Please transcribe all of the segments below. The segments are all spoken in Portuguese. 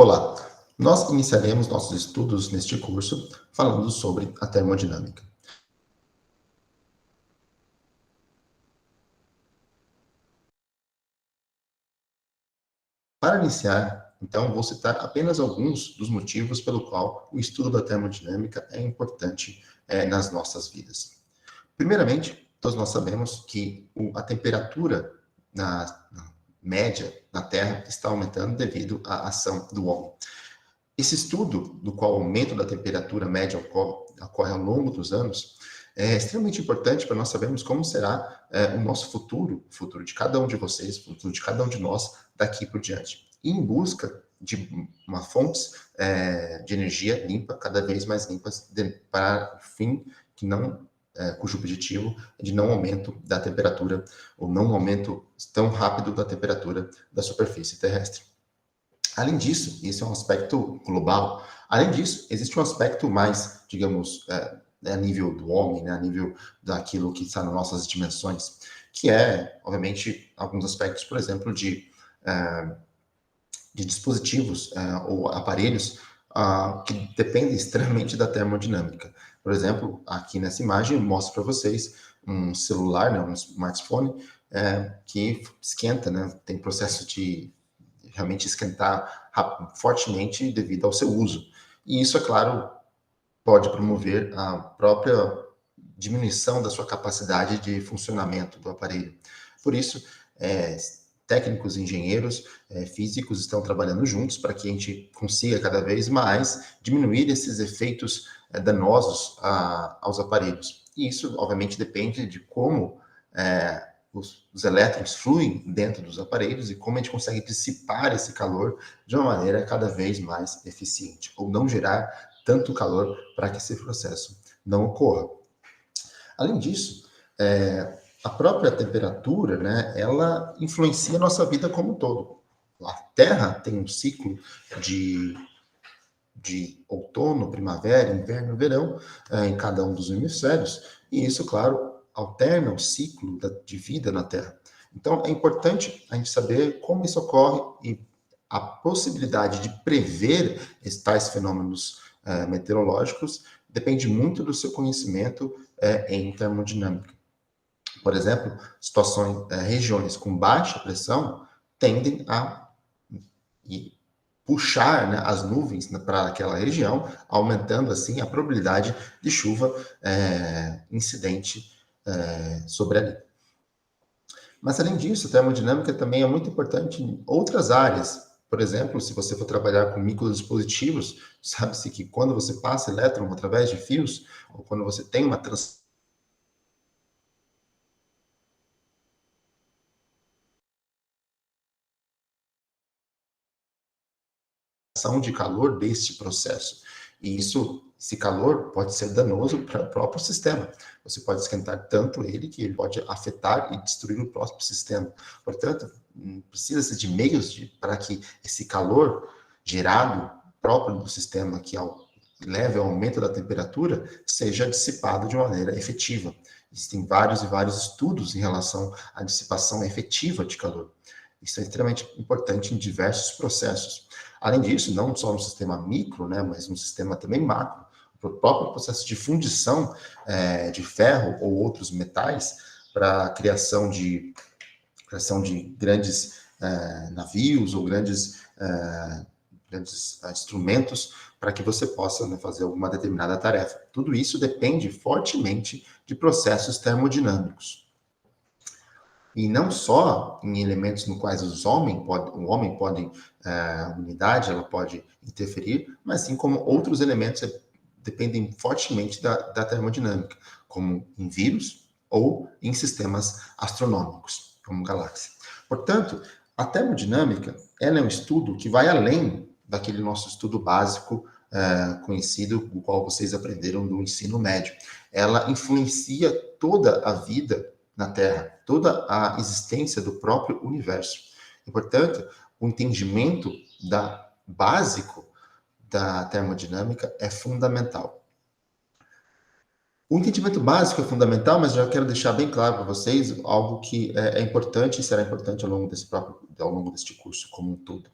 Olá, nós iniciaremos nossos estudos neste curso falando sobre a termodinâmica. Para iniciar, então, vou citar apenas alguns dos motivos pelo qual o estudo da termodinâmica é importante nas nossas vidas. Primeiramente, todos nós sabemos que a temperatura na média na Terra está aumentando devido à ação do homem. Esse estudo, do qual o aumento da temperatura média ocorre ao longo dos anos, é extremamente importante para nós sabermos como será o nosso futuro, o futuro de cada um de vocês, o futuro de cada um de nós daqui por diante. E em busca de fontes de energia limpa, cada vez mais limpas, para o fim que não cujo objetivo é de não aumento da temperatura, ou não aumento tão rápido da temperatura da superfície terrestre. Além disso, isso é um aspecto global. Além disso, existe um aspecto mais, digamos, a nível do homem, né, a nível daquilo que está nas nossas dimensões, que é, obviamente, alguns aspectos, por exemplo, de dispositivos ou aparelhos que dependem extremamente da termodinâmica. Por exemplo, aqui nessa imagem eu mostro para vocês um celular, né, um smartphone, que esquenta, né, tem processo de realmente esquentar fortemente devido ao seu uso. E isso, é claro, pode promover a própria diminuição da sua capacidade de funcionamento do aparelho. Por isso, técnicos, engenheiros, físicos estão trabalhando juntos para que a gente consiga cada vez mais diminuir esses efeitos danosos aos aparelhos. E isso, obviamente, depende de como os elétrons fluem dentro dos aparelhos e como a gente consegue dissipar esse calor de uma maneira cada vez mais eficiente, ou não gerar tanto calor para que esse processo não ocorra. Além disso, a própria temperatura, né, ela influencia a nossa vida como um todo. A Terra tem um ciclo de outono, primavera, inverno, verão, em cada um dos hemisférios, e isso, claro, alterna o ciclo de vida na Terra. Então, é importante a gente saber como isso ocorre e a possibilidade de prever tais fenômenos meteorológicos depende muito do seu conhecimento em termodinâmica. Por exemplo, regiões com baixa pressão tendem a puxar, né, as nuvens para aquela região, aumentando assim a probabilidade de chuva incidente sobre ali. Mas, além disso, a termodinâmica também é muito importante em outras áreas. Por exemplo, se você for trabalhar com microdispositivos, sabe-se que quando você passa elétron através de fios, ou quando você tem uma transição de calor deste processo. E esse calor pode ser danoso para o próprio sistema. Você pode esquentar tanto ele que ele pode afetar e destruir o próprio sistema. Portanto, precisa-se de meios para que esse calor gerado próprio do sistema, que leve ao aumento da temperatura, seja dissipado de maneira efetiva. Existem vários e vários estudos em relação à dissipação efetiva de calor. Isso é extremamente importante em diversos processos. Além disso, não só no sistema micro, né, mas no sistema também macro, o próprio processo de fundição de ferro ou outros metais para a criação de grandes navios ou grandes instrumentos para que você possa, né, fazer alguma determinada tarefa. Tudo isso depende fortemente de processos termodinâmicos. E não só em elementos no quais a unidade ela pode interferir, mas sim como outros elementos dependem fortemente da termodinâmica, como em vírus ou em sistemas astronômicos, como galáxia. Portanto, a termodinâmica ela é um estudo que vai além daquele nosso estudo básico conhecido, o qual vocês aprenderam no ensino médio. Ela influencia toda a vida na Terra, toda a existência do próprio universo. E, portanto, o entendimento básico da termodinâmica é fundamental. O entendimento básico é fundamental, mas já quero deixar bem claro para vocês algo que é importante e será importante ao longo deste curso como um todo.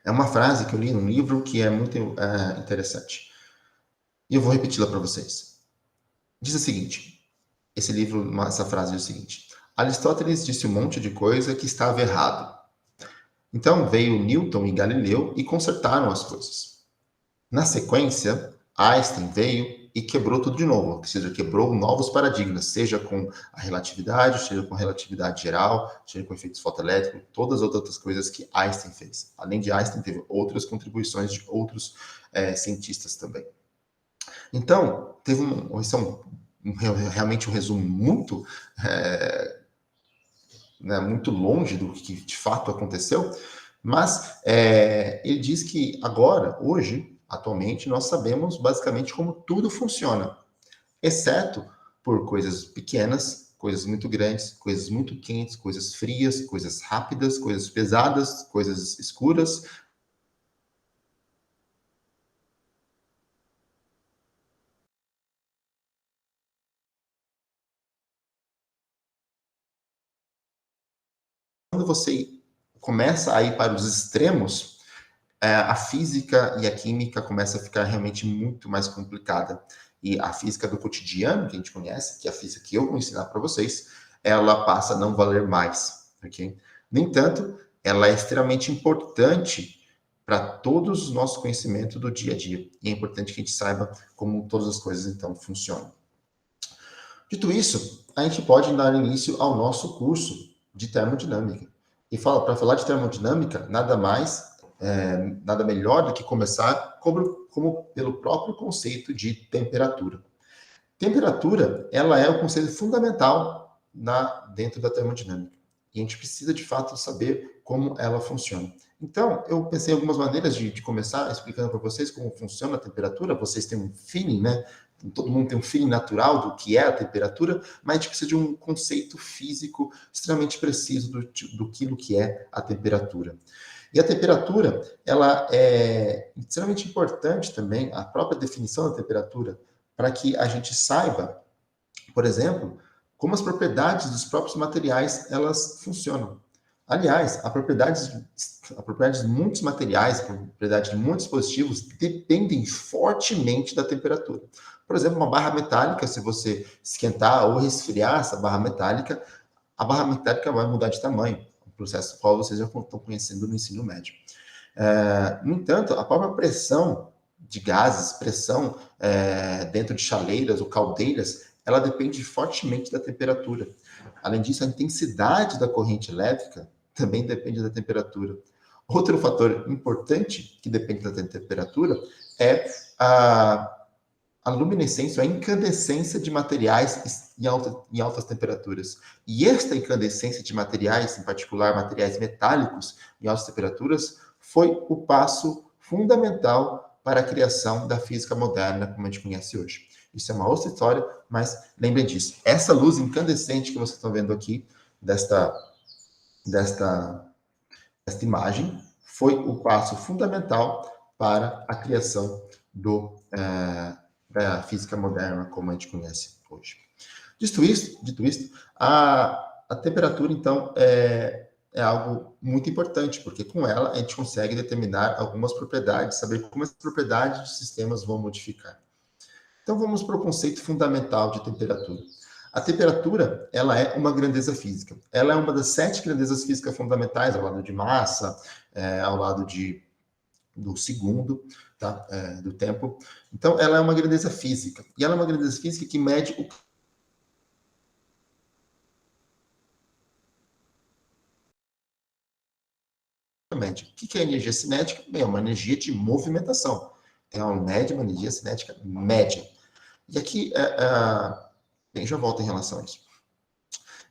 É uma frase que eu li num livro que é muito interessante. E eu vou repeti-la para vocês. Diz o seguinte, esse livro, essa frase diz o seguinte: Aristóteles disse um monte de coisa que estava errado. Então veio Newton e Galileu e consertaram as coisas. Na sequência, Einstein veio e quebrou tudo de novo, ou seja, quebrou novos paradigmas, seja com a relatividade, seja com a relatividade geral, seja com efeitos fotoelétricos, todas as outras coisas que Einstein fez. Além de Einstein, teve outras contribuições de outros cientistas também. Então, teve realmente um resumo muito, muito longe do que de fato aconteceu, mas ele diz que agora, hoje, atualmente, nós sabemos basicamente como tudo funciona, exceto por coisas pequenas, coisas muito grandes, coisas muito quentes, coisas frias, coisas rápidas, coisas pesadas, coisas escuras. Quando você começa a ir para os extremos, a física e a química começam a ficar realmente muito mais complicada. E a física do cotidiano, que a gente conhece, que é a física que eu vou ensinar para vocês, ela passa a não valer mais, ok? No entanto, ela é extremamente importante para todos os nossos conhecimentos do dia a dia. E é importante que a gente saiba como todas as coisas, então, funcionam. Dito isso, a gente pode dar início ao nosso curso de termodinâmica. E para falar de termodinâmica, nada melhor do que começar como pelo próprio conceito de temperatura. Temperatura, ela é o conceito fundamental dentro da termodinâmica. E a gente precisa, de fato, saber como ela funciona. Então, eu pensei em algumas maneiras de começar explicando para vocês como funciona a temperatura. Vocês têm um feeling, né? Todo mundo tem um feeling natural do que é a temperatura, mas a gente precisa de um conceito físico extremamente preciso do que é a temperatura. E a temperatura, ela é extremamente importante também, a própria definição da temperatura, para que a gente saiba, por exemplo, como as propriedades dos próprios materiais elas funcionam. Aliás, a propriedades de muitos materiais, a propriedade de muitos dispositivos dependem fortemente da temperatura. Por exemplo, uma barra metálica, se você esquentar ou resfriar essa barra metálica, a barra metálica vai mudar de tamanho, um processo qual vocês já estão conhecendo no ensino médio. No entanto, a própria pressão de gases, pressão dentro de chaleiras ou caldeiras, ela depende fortemente da temperatura. Além disso, a intensidade da corrente elétrica também depende da temperatura. Outro fator importante que depende da temperatura é a luminescência, a incandescência de materiais em altas temperaturas. E esta incandescência de materiais, em particular materiais metálicos em altas temperaturas, foi o passo fundamental para a criação da física moderna, como a gente conhece hoje. Isso é uma outra história, mas lembrem disso. Essa luz incandescente que vocês estão vendo aqui, desta imagem, foi o passo fundamental para a criação da física moderna, como a gente conhece hoje. Dito isso, a temperatura, então, é algo muito importante, porque com ela a gente consegue determinar algumas propriedades, saber como essas propriedades dos sistemas vão modificar. Então, vamos para o conceito fundamental de temperatura. A temperatura, ela é uma grandeza física. Ela é uma das 7 grandezas físicas fundamentais, ao lado de massa, ao lado do segundo, tá? Do tempo. Então, ela é uma grandeza física. E ela é uma grandeza física que mede o O que é energia cinética? Bem, é uma energia de movimentação. É uma média, uma energia cinética média. E aqui, bem, já volto em relação a isso.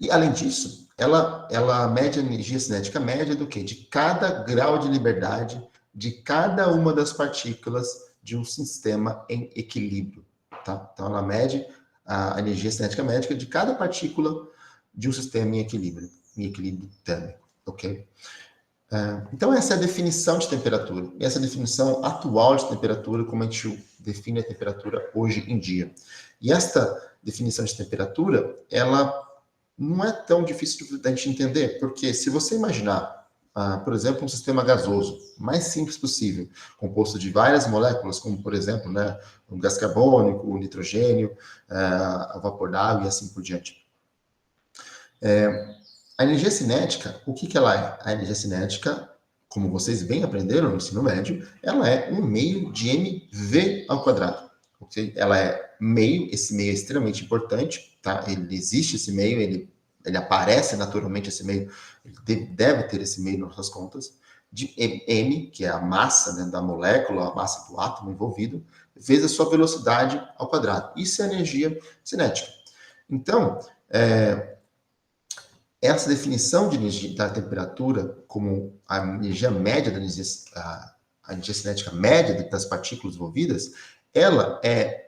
E, além disso, ela mede a energia cinética média do quê? De cada grau de liberdade de cada uma das partículas de um sistema em equilíbrio. Tá? Então, ela mede a energia cinética média de cada partícula de um sistema em equilíbrio térmico. Ok? Então, essa é a definição de temperatura. E essa é a definição atual de temperatura, como a gente define a temperatura hoje em dia. E esta definição de temperatura, ela não é tão difícil da gente entender, porque se você imaginar por exemplo, um sistema gasoso, mais simples possível, composto de várias moléculas, como, por exemplo, né, o gás carbônico, o nitrogênio, o vapor d'água e assim por diante. A energia cinética, o que ela é? A energia cinética, como vocês bem aprenderam no ensino médio, ela é um meio de mv ao quadrado. Okay? Ela é meio, esse meio é extremamente importante, tá? Ele existe, esse meio, ele aparece naturalmente, esse meio, ele deve ter esse meio nas nossas contas, de m, que é a massa, né, da molécula, a massa do átomo envolvido, vezes a sua velocidade ao quadrado. Isso é energia cinética. Então, essa definição de energia da temperatura como a energia média da energia, a energia cinética média das partículas envolvidas, ela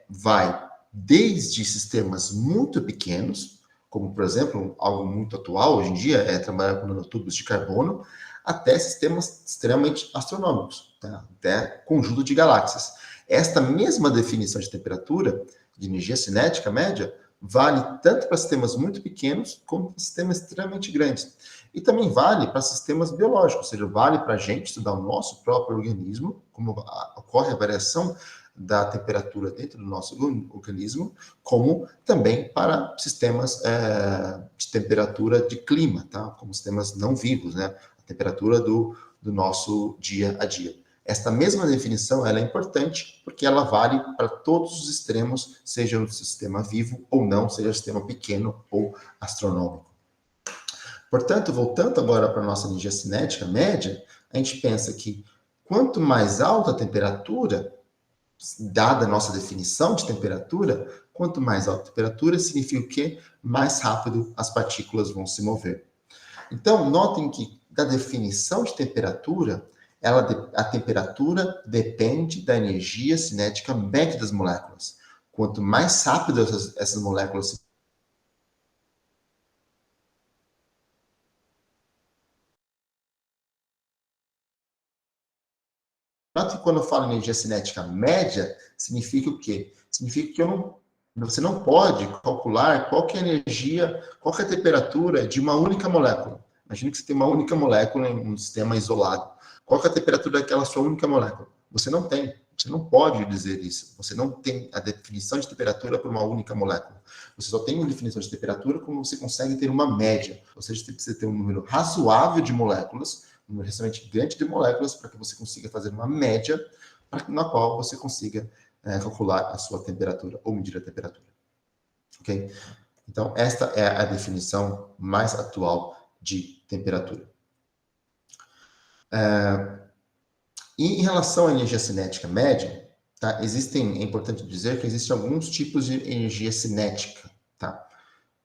vai desde sistemas muito pequenos, como, por exemplo, algo muito atual hoje em dia é trabalhar com nanotubos de carbono, até sistemas extremamente astronômicos, tá? Até conjunto de galáxias. Esta mesma definição de temperatura, de energia cinética média, vale tanto para sistemas muito pequenos como para sistemas extremamente grandes. E também vale para sistemas biológicos, ou seja, vale para a gente estudar o nosso próprio organismo, como ocorre a variação da temperatura dentro do nosso organismo, como também para sistemas de temperatura de clima, tá? Como sistemas não vivos, né? A temperatura do nosso dia a dia. Esta mesma definição ela é importante porque ela vale para todos os extremos, seja o sistema vivo ou não, seja o sistema pequeno ou astronômico. Portanto, voltando agora para a nossa energia cinética média, a gente pensa que quanto mais alta a temperatura, dada a nossa definição de temperatura, quanto mais alta a temperatura, significa o quê? Mais rápido as partículas vão se mover. Então, notem que da definição de temperatura, a temperatura depende da energia cinética média das moléculas. Quanto mais rápido essas moléculas se Note que quando eu falo energia cinética média, significa o quê? Significa que você não pode calcular qual que é a energia, qual que é a temperatura de uma única molécula. Imagina que você tem uma única molécula em um sistema isolado. Qual que é a temperatura daquela sua única molécula? Você não tem. Você não pode dizer isso. Você não tem a definição de temperatura para uma única molécula. Você só tem uma definição de temperatura quando você consegue ter uma média. Ou seja, você precisa ter um número razoável de moléculas, um número extremamente grande de moléculas, para que você consiga fazer uma média na qual você consiga calcular a sua temperatura ou medir a temperatura. Ok? Então, esta é a definição mais atual de temperatura. E em relação à energia cinética média, tá? É importante dizer que existem alguns tipos de energia cinética, tá?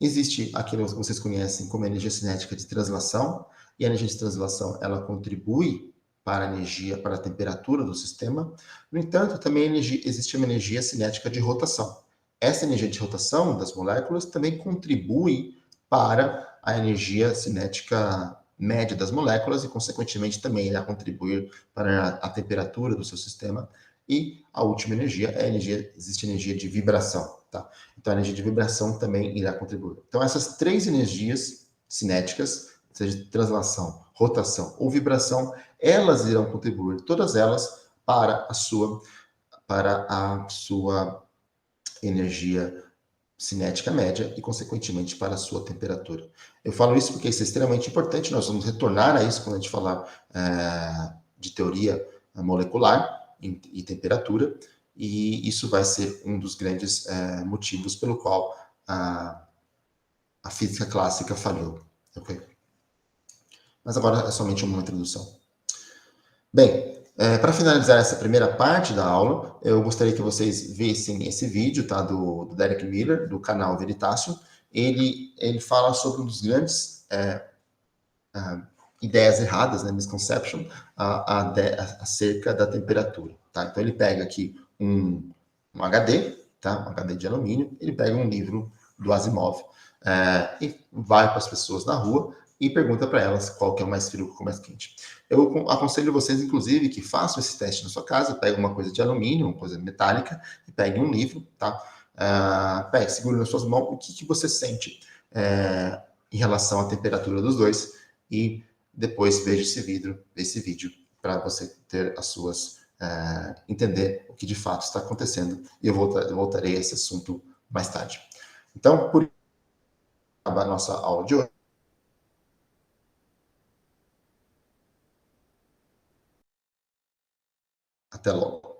Existe aquilo que vocês conhecem como energia cinética de translação, e a energia de translação, ela contribui para a energia, para a temperatura do sistema. No entanto, também existe uma energia cinética de rotação. Essa energia de rotação das moléculas também contribui para a energia cinética média das moléculas e, consequentemente, também irá contribuir para a temperatura do seu sistema. E a última energia existe energia de vibração, tá? Então, a energia de vibração também irá contribuir. Então, essas três energias cinéticas, seja translação, rotação ou vibração, elas irão contribuir, todas elas, para a sua energia cinética média e, consequentemente, para a sua temperatura. Eu falo isso porque isso é extremamente importante, nós vamos retornar a isso quando a gente falar de teoria molecular e temperatura, e isso vai ser um dos grandes motivos pelo qual a física clássica falhou. Okay? Mas agora é somente uma introdução. Bem, para finalizar essa primeira parte da aula, eu gostaria que vocês vissem esse vídeo, tá, do Derek Miller, do canal Veritasium. Ele fala sobre um dos grandes ideias erradas, né, misconception, acerca da temperatura. Tá? Então, ele pega aqui um HD, tá? Um HD de alumínio, ele pega um livro do Asimov e vai para as pessoas na rua e pergunta para elas qual que é o mais frio, qual é o mais quente. Eu aconselho vocês, inclusive, que façam esse teste na sua casa, pegue uma coisa de alumínio, uma coisa metálica, e pegue um livro, tá? Segure nas suas mãos o que você sente em relação à temperatura dos dois e depois veja esse vídeo para você ter as suas, entender o que de fato está acontecendo, e eu voltarei a esse assunto mais tarde. Então, por acabar a nossa aula de hoje. Até logo.